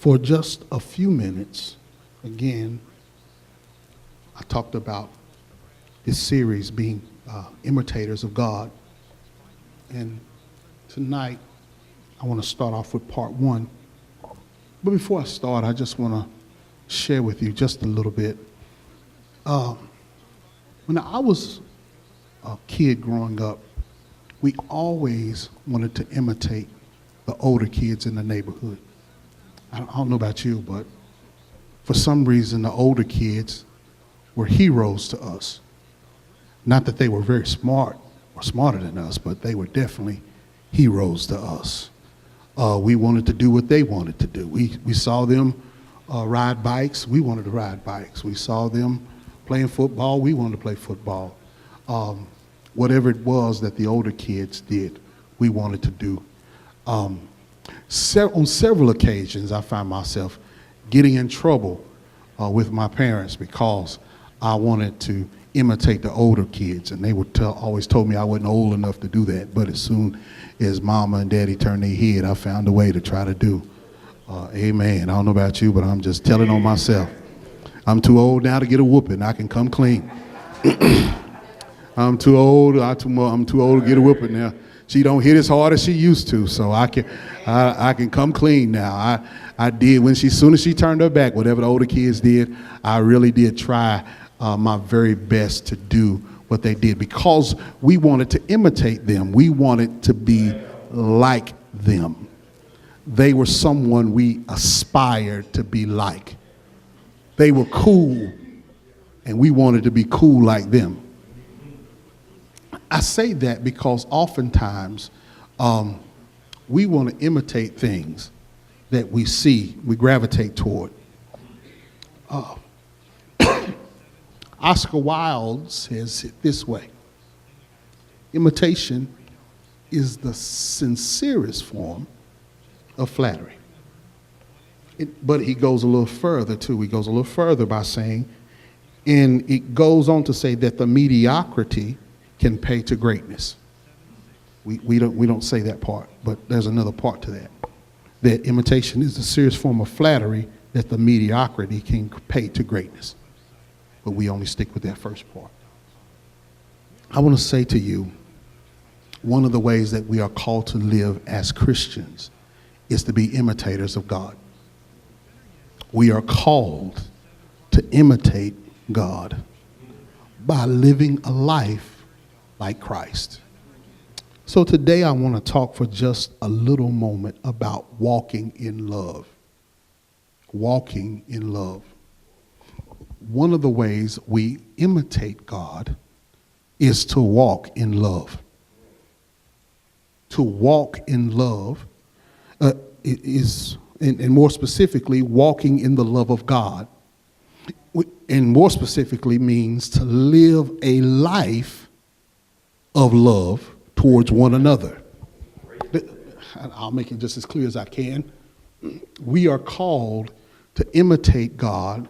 For just a few minutes, again, I talked about this series being imitators of God. And tonight, I want to start off with part one. But before I start, I just want to share with you just a little bit. When I was a kid growing up, we always wanted to imitate the older kids in the neighborhood. I don't know about you, but for some reason, the older kids were heroes to us. Not that they were very smart or smarter than us, but they were definitely heroes to us. We wanted to do what they wanted to do. We saw them ride bikes. We wanted to ride bikes. We saw them playing football. We wanted to play football. Whatever it was that the older kids did, we wanted to do. On several occasions, I found myself getting in trouble with my parents because I wanted to imitate the older kids, and they would always told me I wasn't old enough to do that. But as soon as Mama and Daddy turned their head, I found a way to try to do. Amen. I don't know about you, but I'm just telling on myself. I'm too old now to get a whooping. I can come clean. I'm too old. I'm too old to get a whooping now. She don't hit as hard as she used to, so I can come clean now. I did as soon as she turned her back, whatever the older kids did, I really did try my very best to do what they did because we wanted to imitate them. We wanted to be like them. They were someone we aspired to be like. They were cool, and we wanted to be cool like them. I say that because oftentimes we want to imitate things that we see, we gravitate toward. Oscar Wilde says it this way: imitation is the sincerest form of flattery. But he goes a little further too. He goes a little further by saying, and it goes on to say that the mediocrity can pay to greatness. We don't say that part, but there's another part to that. That imitation is the serious form of flattery that the mediocrity can pay to greatness. But we only stick with that first part. I want to say to you, one of the ways that we are called to live as Christians is to be imitators of God. We are called to imitate God by living a life like Christ. So today I want to talk for just a little moment about walking in love. Walking in love. One of the ways we imitate God is to walk in love. To walk in love is, and more specifically, walking in the love of God. And more specifically means to live a life of love towards one another. I'll make it just as clear as I can. We are called to imitate God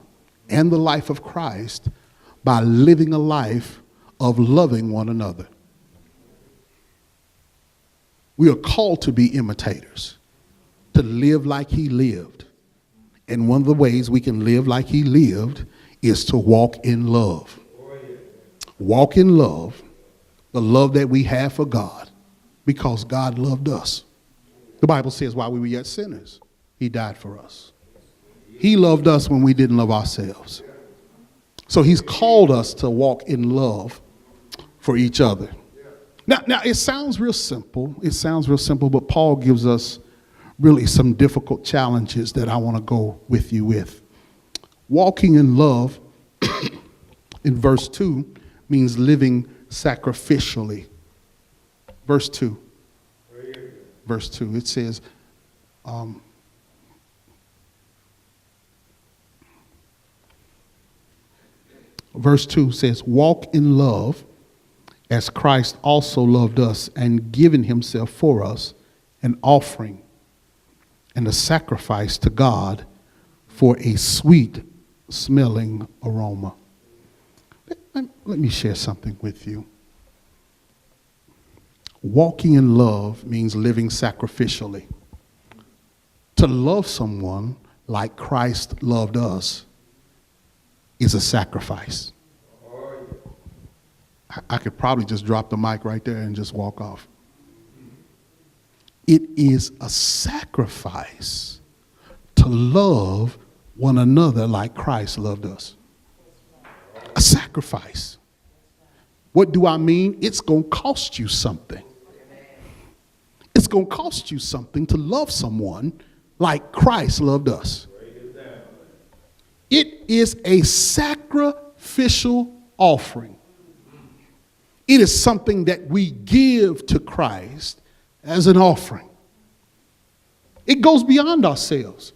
and the life of Christ by living a life of loving one another. We are called to be imitators, to live like he lived. And one of the ways we can live like he lived is to walk in love. Walk in love, the love that we have for God, because God loved us. The Bible says while we were yet sinners, he died for us. He loved us when we didn't love ourselves. So he's called us to walk in love for each other. Now it sounds real simple. It sounds real simple, but Paul gives us really some difficult challenges that I want to go with you with. Walking in love in verse 2 means living sacrificially. Verse 2. Verse 2, it says, verse 2 says, walk in love as Christ also loved us and given himself for us, an offering and a sacrifice to God for a sweet smelling aroma. Let me share something with you. Walking in love means living sacrificially. To love someone like Christ loved us is a sacrifice. I could probably just drop the mic right there and just walk off. It is a sacrifice to love one another like Christ loved us. A sacrifice. What do I mean? It's going to cost you something. It's going to cost you something to love someone like Christ loved us. It is a sacrificial offering. It is something that we give to Christ as an offering. It goes beyond ourselves.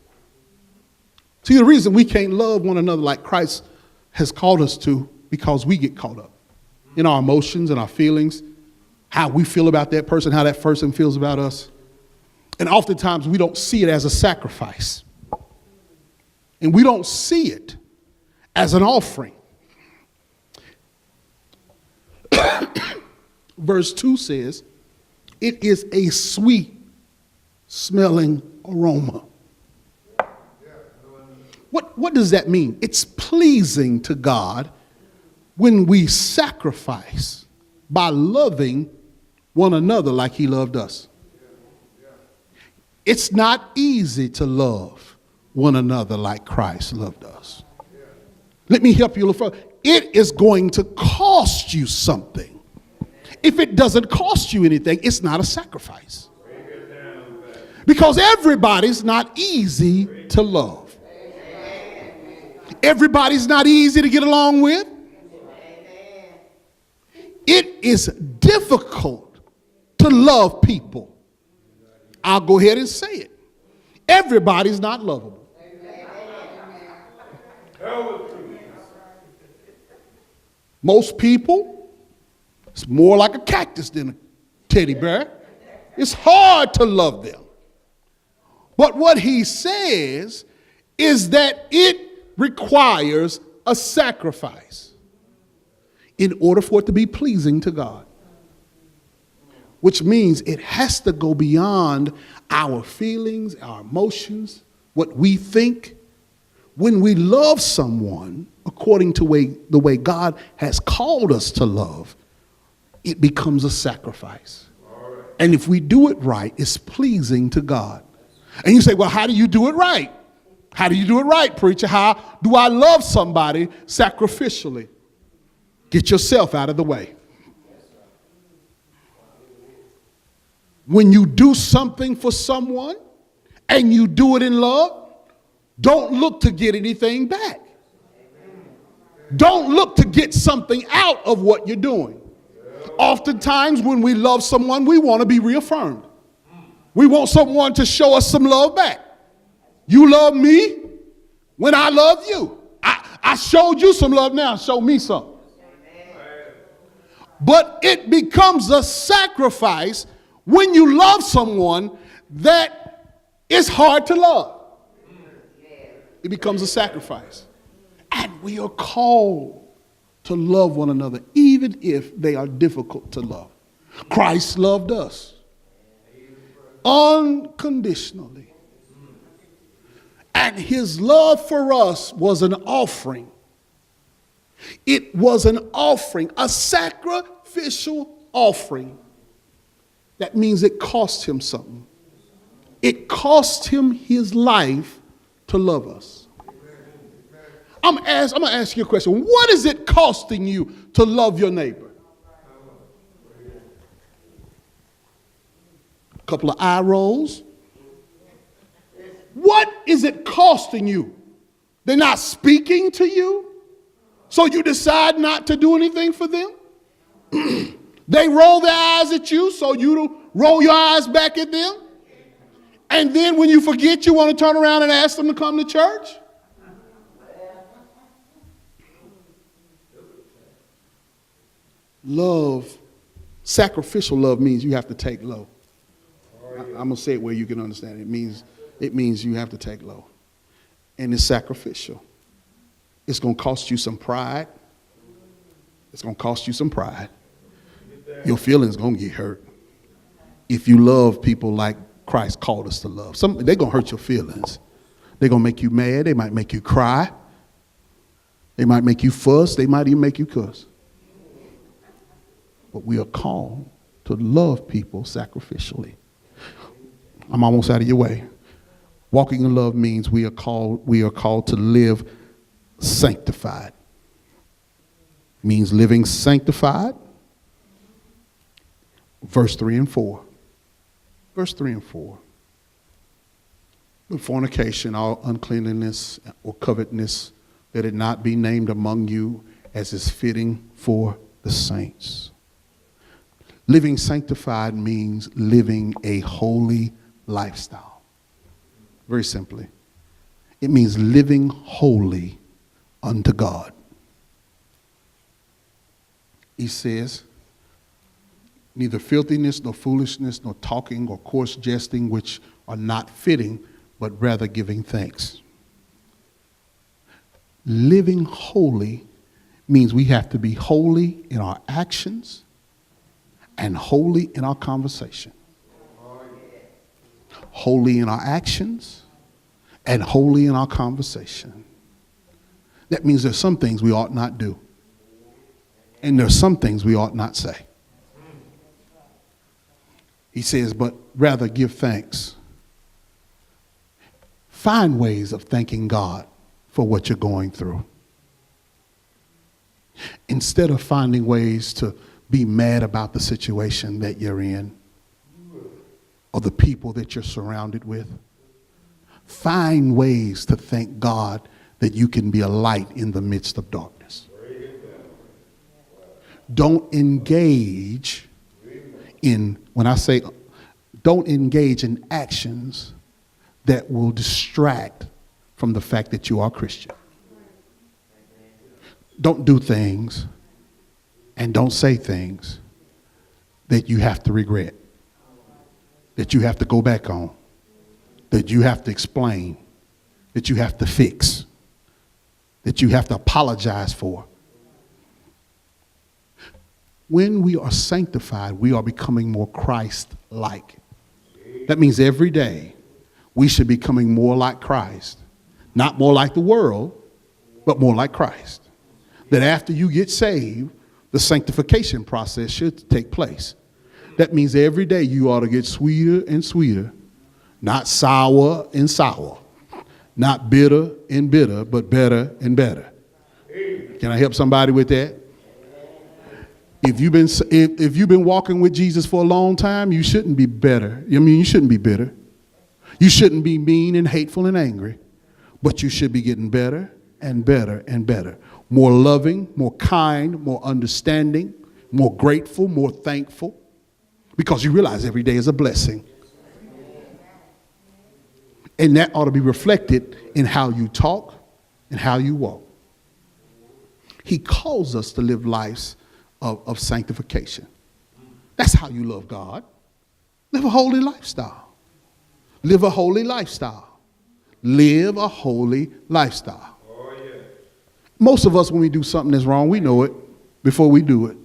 See, the reason we can't love one another like Christ has called us to, because we get caught up in our emotions and our feelings, how we feel about that person, how that person feels about us. And oftentimes we don't see it as a sacrifice. And we don't see it as an offering. Verse 2 says, it is a sweet smelling aroma. What does that mean? It's pleasing to God when we sacrifice by loving one another like he loved us. It's not easy to love one another like Christ loved us. Let me help you a little further. It is going to cost you something. If it doesn't cost you anything, it's not a sacrifice. Because everybody's not easy to love. Everybody's not easy to get along with. It is difficult to love people. I'll go ahead and say it. Everybody's not lovable. Most people, it's more like a cactus than a teddy bear. It's hard to love them. But what he says is that it requires a sacrifice in order for it to be pleasing to God. Which means it has to go beyond our feelings, our emotions, what we think. When we love someone according to the way God has called us to love, it becomes a sacrifice. And if we do it right, it's pleasing to God. And you say, well, how do you do it right? How do you do it right, preacher? How do I love somebody sacrificially? Get yourself out of the way. When you do something for someone and you do it in love, don't look to get anything back. Don't look to get something out of what you're doing. Oftentimes when we love someone, we want to be reaffirmed. We want someone to show us some love back. You love me when I love you. I showed you some love, now show me some. But it becomes a sacrifice when you love someone that is hard to love. It becomes a sacrifice. And we are called to love one another, even if they are difficult to love. Christ loved us unconditionally. And his love for us was an offering. It was an offering, a sacrificial offering. That means it cost him something. It cost him his life to love us. I'm going to ask you a question. What is it costing you to love your neighbor? A couple of eye rolls. What is it costing you? They're not speaking to you, so you decide not to do anything for them? They roll their eyes at you, so you roll your eyes back at them? And then when you forget, you want to turn around and ask them to come to church? Love, sacrificial love means you have to take low. I'm going to say it where you can understand it. It means you have to take low. And it's sacrificial. It's going to cost you some pride. It's going to cost you some pride. Your feelings going to get hurt. If you love people like Christ called us to love. They're going to hurt your feelings. They're going to make you mad. They might make you cry. They might make you fuss. They might even make you cuss. But we are called to love people sacrificially. I'm almost out of your way. Walking in love means we are called to live sanctified. Means living sanctified. Verse 3 and 4. Verse 3 and 4. But fornication, all uncleanness or covetousness, let it not be named among you as is fitting for the saints. Living sanctified means living a holy lifestyle. Very simply. It means living holy unto God. He says, neither filthiness, nor foolishness, nor talking, or coarse jesting, which are not fitting, but rather giving thanks. Living holy means we have to be holy in our actions and holy in our conversation. Holy in our actions and holy in our conversation. That means there's some things we ought not do. And there's some things we ought not say. He says, but rather give thanks. Find ways of thanking God for what you're going through. Instead of finding ways to be mad about the situation that you're in or the people that you're surrounded with, find ways to thank God that you can be a light in the midst of darkness. Don't engage in, when I say don't engage in actions that will distract from the fact that you are a Christian. Don't do things and don't say things that you have to regret, that you have to go back on, that you have to explain, that you have to fix, that you have to apologize for. When we are sanctified, we are becoming more Christ-like. That means every day we should be becoming more like Christ. Not more like the world, but more like Christ. That after you get saved, the sanctification process should take place. That means every day you ought to get sweeter and sweeter, not sour and sour, not bitter and bitter, but better and better. Can I help somebody with that? If you've been walking with Jesus for a long time, you shouldn't be better. You shouldn't be bitter. You shouldn't be mean and hateful and angry, but you should be getting better and better and better. More loving, more kind, more understanding, more grateful, more thankful, because you realize every day is a blessing. And that ought to be reflected in how you talk and how you walk. He calls us to live lives of sanctification. That's how you love God. Live a holy lifestyle. Live a holy lifestyle. Live a holy lifestyle. Oh, yeah. Most of us, when we do something that's wrong, we know it before we do it.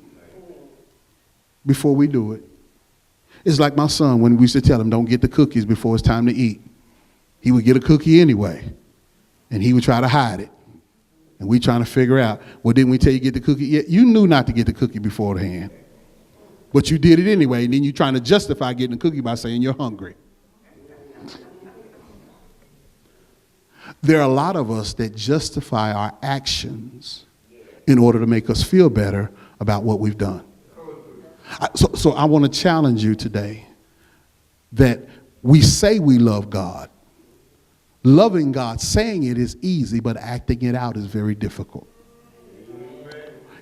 Before we do it. It's like my son when we used to tell him, don't get the cookies before it's time to eat. He would get a cookie anyway, and he would try to hide it. And we trying to figure out, well, didn't we tell you to get the cookie? Yeah, you knew not to get the cookie beforehand, but you did it anyway, and then you're trying to justify getting the cookie by saying you're hungry. There are a lot of us that justify our actions in order to make us feel better about what we've done. So I want to challenge you today that we say we love God. Loving God, saying it is easy, but acting it out is very difficult.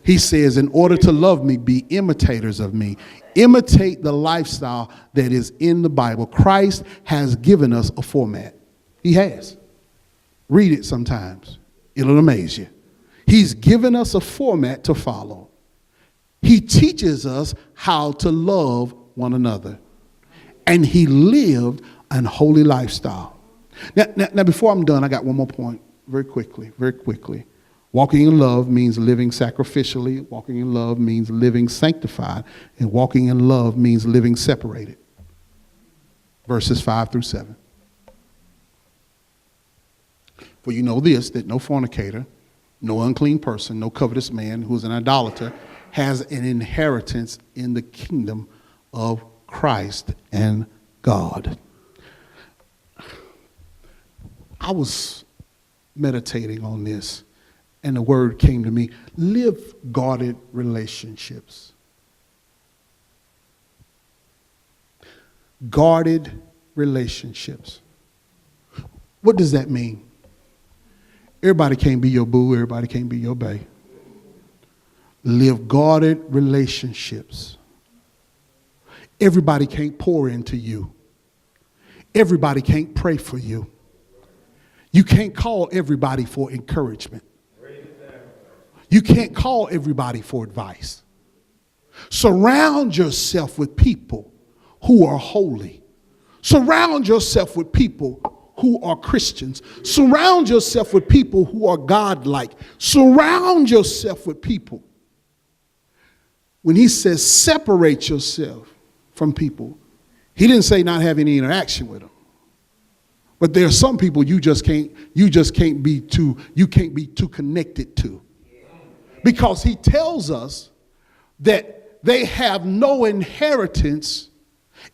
He says, in order to love me, be imitators of me. Imitate the lifestyle that is in the Bible. Christ has given us a format. He has. Read it sometimes. It'll amaze you. He's given us a format to follow. He teaches us how to love one another. And he lived an holy lifestyle. Now, before I'm done, I got one more point very quickly. Walking in love means living sacrificially. Walking in love means living sanctified. And walking in love means living separated. Verses 5 through 7. For you know this, that no fornicator, no unclean person, no covetous man who is an idolater has an inheritance in the kingdom of Christ and God. I was meditating on this, and the word came to me: live guarded relationships. Guarded relationships. What does that mean? Everybody can't be your boo. Everybody can't be your bae. Live guarded relationships. Everybody can't pour into you. Everybody can't pray for you. You can't call everybody for encouragement. You can't call everybody for advice. Surround yourself with people who are holy. Surround yourself with people who are Christians. Surround yourself with people who are God-like. Surround yourself with people. When he says separate yourself from people, he didn't say not have any interaction with them. But there are some people you can't be too connected to. Because he tells us that they have no inheritance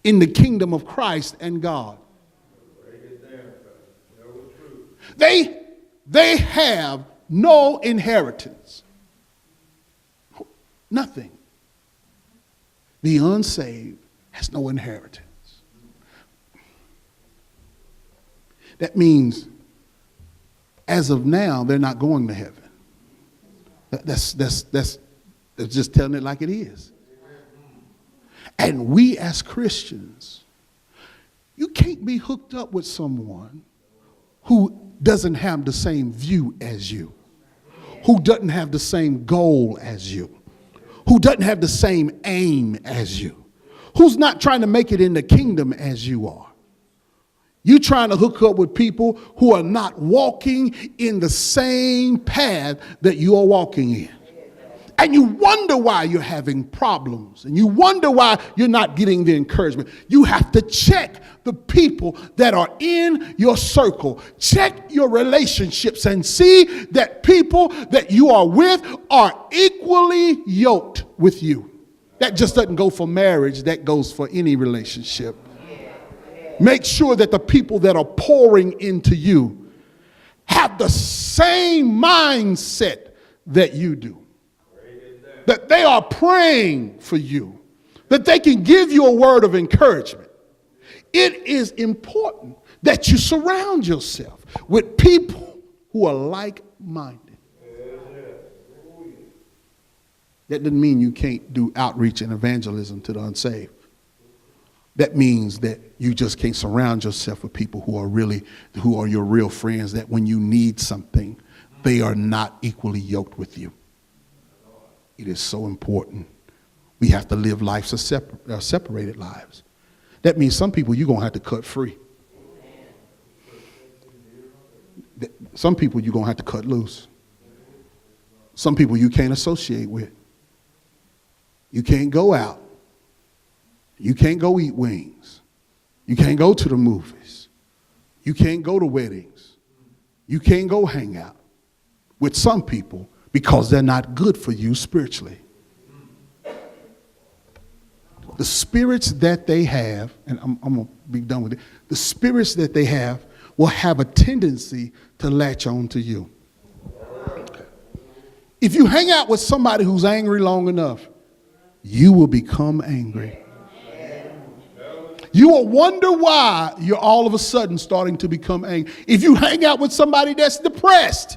in the kingdom of Christ and God. They have no inheritance. Nothing. The unsaved has no inheritance. That means, as of now, they're not going to heaven. That's just telling it like it is. And we as Christians, you can't be hooked up with someone who doesn't have the same view as you, who doesn't have the same goal as you, who doesn't have the same aim as you, who's not trying to make it in the kingdom as you are. You're trying to hook up with people who are not walking in the same path that you are walking in. And you wonder why you're having problems. And you wonder why you're not getting the encouragement. You have to check the people that are in your circle. Check your relationships and see that people that you are with are equally yoked with you. That just doesn't go for marriage. That goes for any relationship. Make sure that the people that are pouring into you have the same mindset that you do. That they are praying for you. That they can give you a word of encouragement. It is important that you surround yourself with people who are like-minded. That doesn't mean you can't do outreach and evangelism to the unsaved. That means that you just can't surround yourself with people who are your real friends, that when you need something, they are not equally yoked with you. It is so important. We have to live lives of separated lives. That means some people you're going to have to cut free. Some people you're going to have to cut loose. Some people you can't associate with. You can't go out. You can't go eat wings. You can't go to the movies. You can't go to weddings. You can't go hang out with some people because they're not good for you spiritually. The spirits that they have, and I'm going to be done with it, the spirits that they have will have a tendency to latch on to you. If you hang out with somebody who's angry long enough, you will become angry. You will wonder why you're all of a sudden starting to become angry. If you hang out with somebody that's depressed,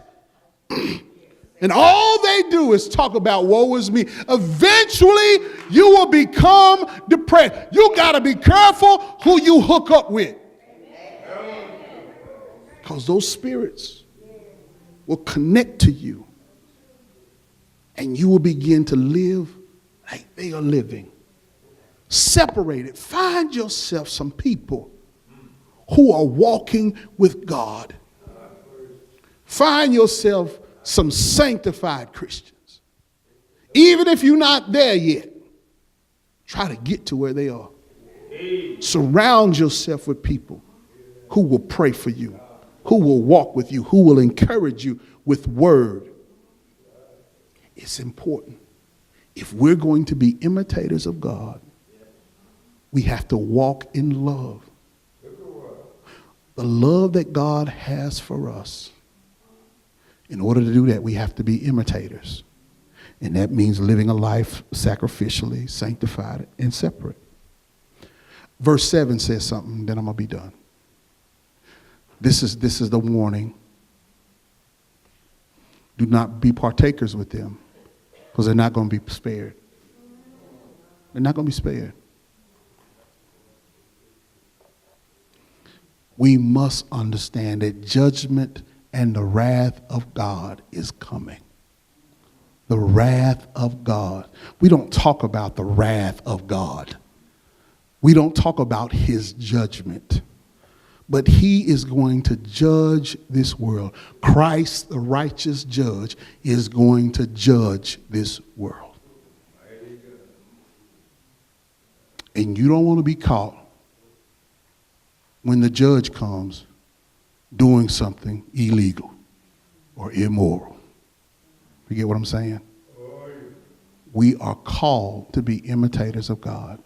and all they do is talk about woe is me, eventually you will become depressed. You got to be careful who you hook up with. Because those spirits will connect to you. And you will begin to live like they are living. Separated. Find yourself some people who are walking with God. Find yourself some sanctified Christians. Even if you're not there yet, try to get to where they are. Surround yourself with people who will pray for you, who will walk with you, who will encourage you with word. It's important. If we're going to be imitators of God, we have to walk in love. The love that God has for us. In order to do that, we have to be imitators. And that means living a life sacrificially, sanctified, and separate. Verse 7 says something, then I'm going to be done. This is the warning. Do not be partakers with them, because they're not going to be spared. They're not going to be spared. We must understand that judgment and the wrath of God is coming. The wrath of God. We don't talk about the wrath of God. We don't talk about his judgment. But he is going to judge this world. Christ, the righteous judge, is going to judge this world. And you don't want to be caught when the judge comes doing something illegal or immoral. You get what I'm saying? We are called to be imitators of God.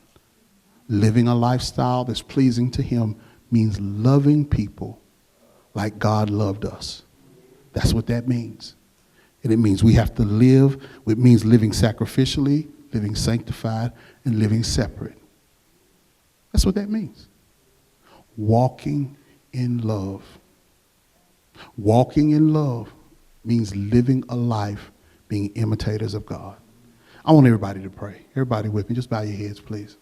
Living a lifestyle that's pleasing to him means loving people like God loved us. That's what that means. And it means we have to live. It means living sacrificially, living sanctified, and living separate. That's what that means. Walking in love. Walking in love means living a life being imitators of God. I want everybody to pray. Everybody with me. Just bow your heads, please.